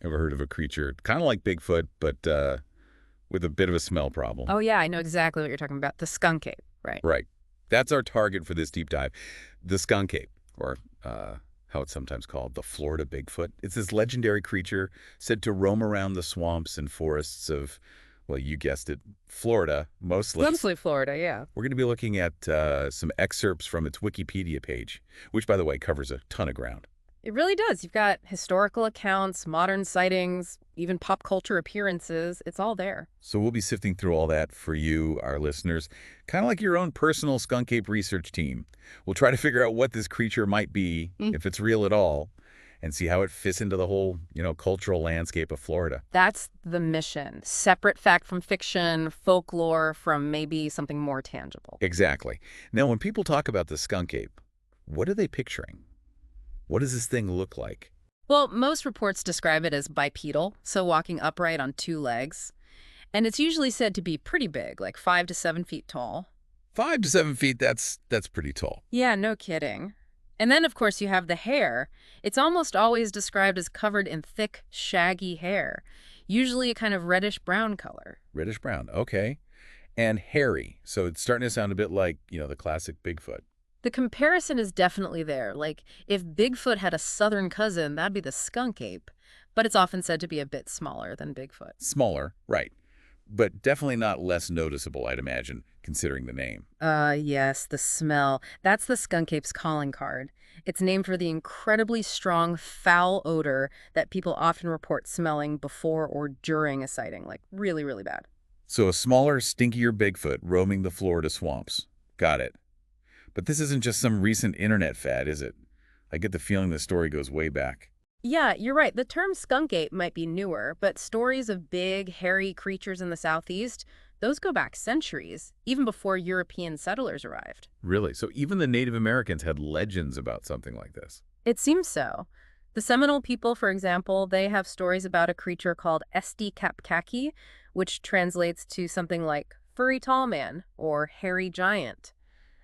Ever heard of a creature kind of like Bigfoot, but with a bit of a smell problem? Oh, yeah, I know exactly what you're talking about. The skunk ape, right? Right. That's our target for this deep dive. The skunk ape, or how it's sometimes called, the Florida Bigfoot. It's this legendary creature said to roam around the swamps and forests of, well, you guessed it, Florida, mostly. Mostly Florida, yeah. We're going to be looking at some excerpts from its Wikipedia page, which, by the way, covers a ton of ground. It really does. You've got historical accounts, modern sightings, even pop culture appearances. It's all there. So we'll be sifting through all that for you, our listeners, kind of like your own personal skunk ape research team. We'll try to figure out what this creature might be, if it's real at all, and see how it fits into the whole, cultural landscape of Florida. That's the mission. Separate fact from fiction, folklore from maybe something more tangible. Exactly. Now, when people talk about the skunk ape, what are they picturing? What does this thing look like? Well, most reports describe it as bipedal, so walking upright on two legs. And it's usually said to be pretty big, like 5 to 7 feet tall. 5 to 7 feet, that's pretty tall. Yeah, no kidding. And then, of course, you have the hair. It's almost always described as covered in thick, shaggy hair, usually a kind of reddish-brown color. Reddish-brown, okay. And hairy, so it's starting to sound a bit like, the classic Bigfoot. The comparison is definitely there. Like, if Bigfoot had a southern cousin, that'd be the skunk ape. But it's often said to be a bit smaller than Bigfoot. Smaller, right. But definitely not less noticeable, I'd imagine, considering the name. Yes, the smell. That's the skunk ape's calling card. It's named for the incredibly strong, foul odor that people often report smelling before or during a sighting. Like, really, really bad. So a smaller, stinkier Bigfoot roaming the Florida swamps. Got it. But this isn't just some recent internet fad, is it? I get the feeling the story goes way back. Yeah, you're right. The term skunk ape might be newer, but stories of big, hairy creatures in the southeast, those go back centuries, even before European settlers arrived. Really? So even the Native Americans had legends about something like this? It seems so. The Seminole people, for example, they have stories about a creature called Esti Kapkaki, which translates to something like furry tall man or hairy giant.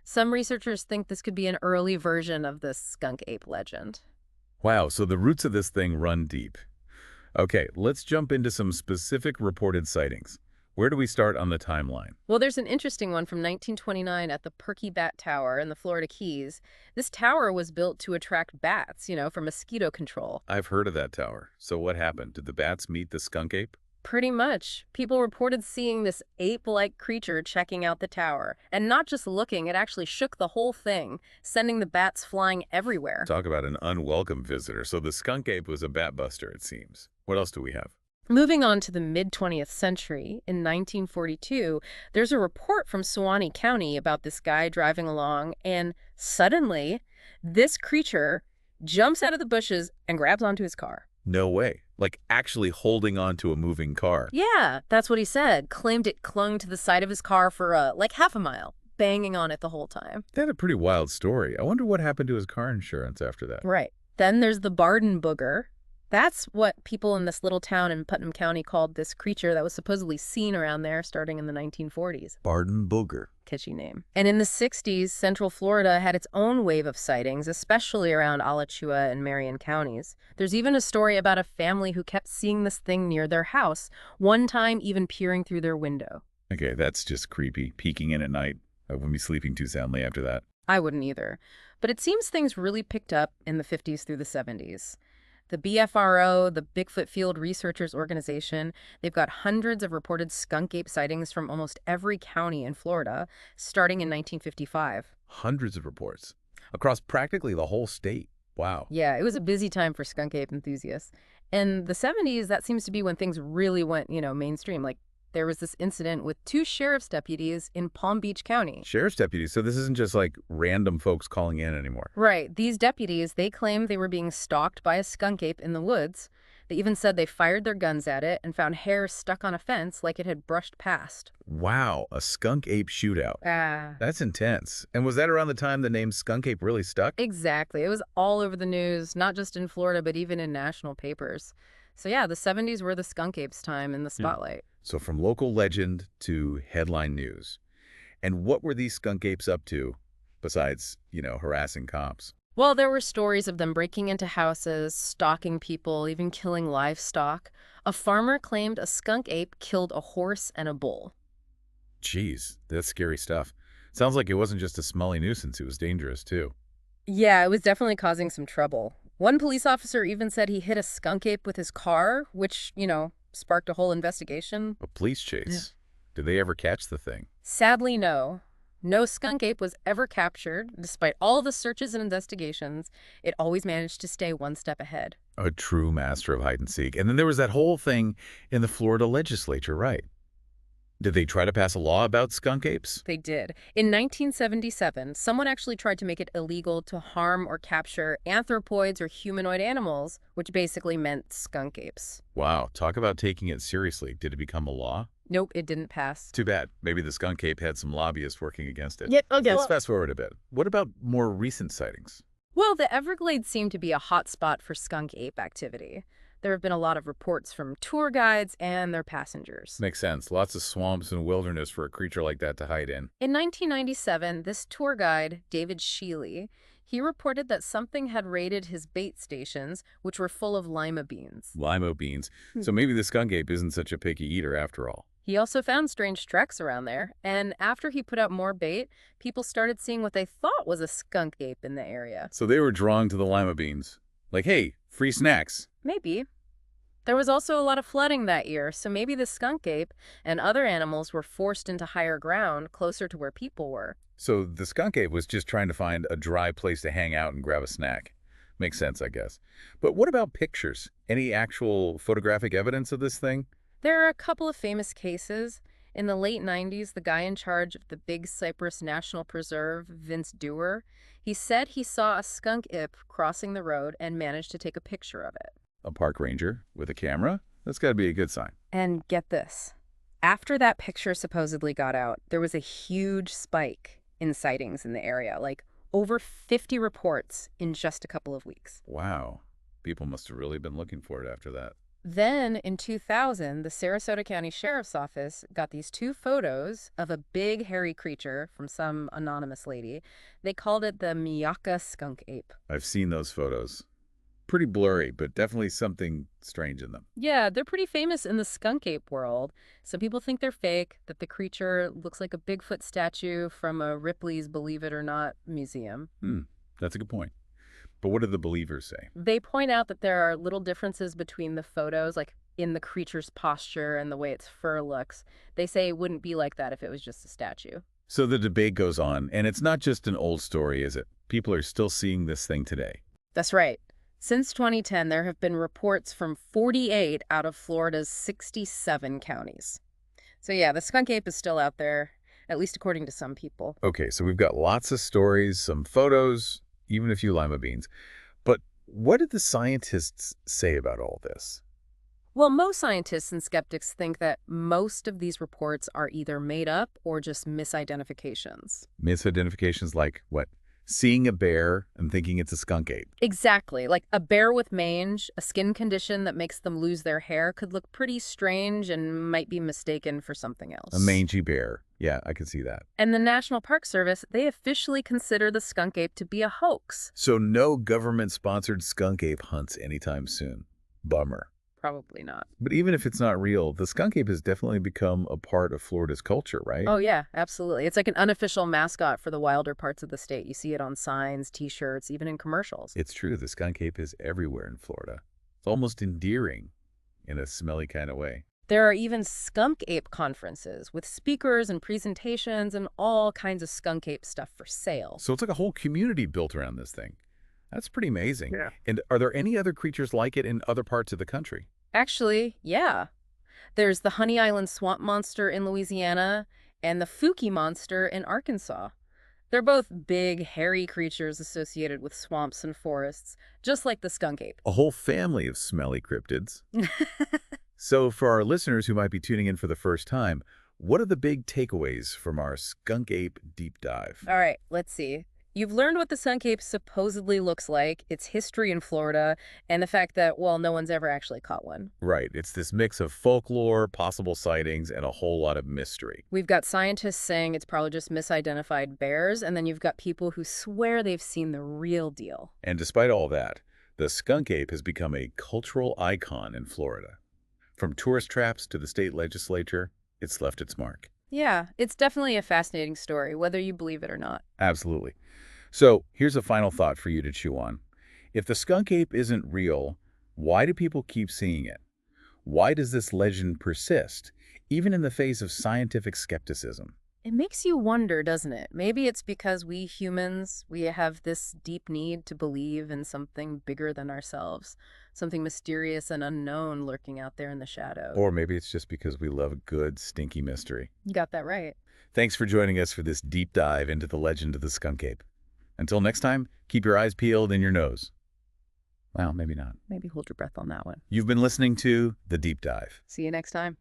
Some researchers think this could be an early version of the skunk ape legend. Wow, so the roots of this thing run deep. Okay, let's jump into some specific reported sightings. Where do we start on the timeline? Well, there's an interesting one from 1929 at the Perky Bat Tower in the Florida Keys. This tower was built to attract bats, for mosquito control. I've heard of that tower. So what happened? Did the bats meet the skunk ape? Pretty much. People reported seeing this ape-like creature checking out the tower. And not just looking, it actually shook the whole thing, sending the bats flying everywhere. Talk about an unwelcome visitor. So the skunk ape was a bat buster, it seems. What else do we have? Moving on to the mid-20th century, in 1942, there's a report from Suwannee County about this guy driving along, and suddenly, this creature jumps out of the bushes and grabs onto his car. No way. Like actually holding on to a moving car. Yeah, that's what he said. Claimed it clung to the side of his car for like half a mile, banging on it the whole time. That's a pretty wild story. I wonder what happened to his car insurance after that. Right. Then there's the Barden Booger. That's what people in this little town in Putnam County called this creature that was supposedly seen around there starting in the 1940s. Barden Booger. Catchy name. And in the 60s, Central Florida had its own wave of sightings, especially around Alachua and Marion counties. There's even a story about a family who kept seeing this thing near their house, one time even peering through their window. Okay, that's just creepy. Peeking in at night. I wouldn't be sleeping too soundly after that. I wouldn't either. But it seems things really picked up in the 50s through the 70s. The BFRO, the Bigfoot Field Researchers Organization, they've got hundreds of reported skunk ape sightings from almost every county in Florida, starting in 1955. Hundreds of reports. Across practically the whole state. Wow. Yeah, it was a busy time for skunk ape enthusiasts. In the 70s, that seems to be when things really went, mainstream. Like, there was this incident with 2 sheriff's deputies in Palm Beach County. Sheriff's deputies? So this isn't just like random folks calling in anymore. Right. These deputies, they claimed they were being stalked by a skunk ape in the woods. They even said they fired their guns at it and found hair stuck on a fence like it had brushed past. Wow, a skunk ape shootout. Ah. That's intense. And was that around the time the name skunk ape really stuck? Exactly. It was all over the news, not just in Florida, but even in national papers. So yeah, the 70s were the skunk ape's time in the spotlight. So from local legend to headline news. And what were these skunk apes up to besides, harassing cops? Well, there were stories of them breaking into houses, stalking people, even killing livestock. A farmer claimed a skunk ape killed a horse and a bull. Jeez, that's scary stuff. Sounds like it wasn't just a smelly nuisance, it was dangerous too. Yeah, it was definitely causing some trouble. One police officer even said he hit a skunk ape with his car, which, sparked a whole investigation. A police Yeah. chase. Did they ever catch the thing? Sadly, no. No skunk ape was ever captured. Despite all the searches and investigations, it always managed to stay one step ahead. A true master of hide and seek. And then there was that whole thing in the Florida legislature, right? Did they try to pass a law about skunk apes? They did. In 1977, someone actually tried to make it illegal to harm or capture anthropoids or humanoid animals, which basically meant skunk apes. Wow, talk about taking it seriously. Did it become a law? Nope, it didn't pass. Too bad. Maybe the skunk ape had some lobbyists working against it. Yep, okay. Let's fast forward a bit. What about more recent sightings? Well, the Everglades seem to be a hot spot for skunk ape activity. There have been a lot of reports from tour guides and their passengers. Makes sense. Lots of swamps and wilderness for a creature like that to hide in. In 1997, this tour guide, David Shealy, he reported that something had raided his bait stations, which were full of lima beans. Lima beans. So maybe the skunk ape isn't such a picky eater after all. He also found strange tracks around there, and after he put out more bait, people started seeing what they thought was a skunk ape in the area. So they were drawn to the lima beans. Like, hey, free snacks. Maybe. There was also a lot of flooding that year, so maybe the skunk ape and other animals were forced into higher ground closer to where people were. So the skunk ape was just trying to find a dry place to hang out and grab a snack. Makes sense, I guess. But what about pictures? Any actual photographic evidence of this thing? There are a couple of famous cases. In the late 90s, the guy in charge of the Big Cypress National Preserve, Vince Dewar, he said he saw a skunk ape crossing the road and managed to take a picture of it. A park ranger with a camera? That's got to be a good sign. And get this. After that picture supposedly got out, there was a huge spike in sightings in the area, like over 50 reports in just a couple of weeks. Wow. People must have really been looking for it after that. Then, in 2000, the Sarasota County Sheriff's Office got these two photos of a big hairy creature from some anonymous lady. They called it the Miyaka skunk ape. I've seen those photos. Pretty blurry, but definitely something strange in them. Yeah, they're pretty famous in the skunk ape world. Some people think they're fake, that the creature looks like a Bigfoot statue from a Ripley's Believe It or Not museum. That's a good point. But what do the believers say? They point out that there are little differences between the photos, like in the creature's posture and the way its fur looks. They say it wouldn't be like that if it was just a statue. So the debate goes on, and it's not just an old story, is it? People are still seeing this thing today. That's right. Since 2010, there have been reports from 48 out of Florida's 67 counties. So yeah, the skunk ape is still out there, at least according to some people. Okay, so we've got lots of stories, some photos, even a few lima beans. But what did the scientists say about all this? Well, most scientists and skeptics think that most of these reports are either made up or just misidentifications. Misidentifications like what? Seeing a bear and thinking it's a skunk ape. Exactly. Like a bear with mange, a skin condition that makes them lose their hair, could look pretty strange and might be mistaken for something else. A mangy bear. Yeah, I can see that. And the National Park Service, they officially consider the skunk ape to be a hoax. So no government-sponsored skunk ape hunts anytime soon. Bummer. Probably not. But even if it's not real, the skunk ape has definitely become a part of Florida's culture, right? Oh, yeah, absolutely. It's like an unofficial mascot for the wilder parts of the state. You see it on signs, T-shirts, even in commercials. It's true. The skunk ape is everywhere in Florida. It's almost endearing in a smelly kind of way. There are even skunk ape conferences with speakers and presentations and all kinds of skunk ape stuff for sale. So it's like a whole community built around this thing. That's pretty amazing. Yeah. And are there any other creatures like it in other parts of the country? Actually, yeah. There's the Honey Island swamp monster in Louisiana and the Fuki monster in Arkansas. They're both big, hairy creatures associated with swamps and forests, just like the skunk ape. A whole family of smelly cryptids. So for our listeners who might be tuning in for the first time, what are the big takeaways from our skunk ape deep dive? All right, let's see. You've learned what the skunk ape supposedly looks like, its history in Florida, and the fact that, well, no one's ever actually caught one. Right. It's this mix of folklore, possible sightings, and a whole lot of mystery. We've got scientists saying it's probably just misidentified bears, and then you've got people who swear they've seen the real deal. And despite all that, the skunk ape has become a cultural icon in Florida. From tourist traps to the state legislature, it's left its mark. Yeah, it's definitely a fascinating story, whether you believe it or not. Absolutely. So here's a final thought for you to chew on. If the skunk ape isn't real, why do people keep seeing it? Why does this legend persist, even in the face of scientific skepticism? It makes you wonder, doesn't it? Maybe it's because we humans, we have this deep need to believe in something bigger than ourselves, something mysterious and unknown lurking out there in the shadows. Or maybe it's just because we love a good, stinky mystery. You got that right. Thanks for joining us for this deep dive into the legend of the skunk ape. Until next time, keep your eyes peeled and your nose. Well, maybe not. Maybe hold your breath on that one. You've been listening to The Deep Dive. See you next time.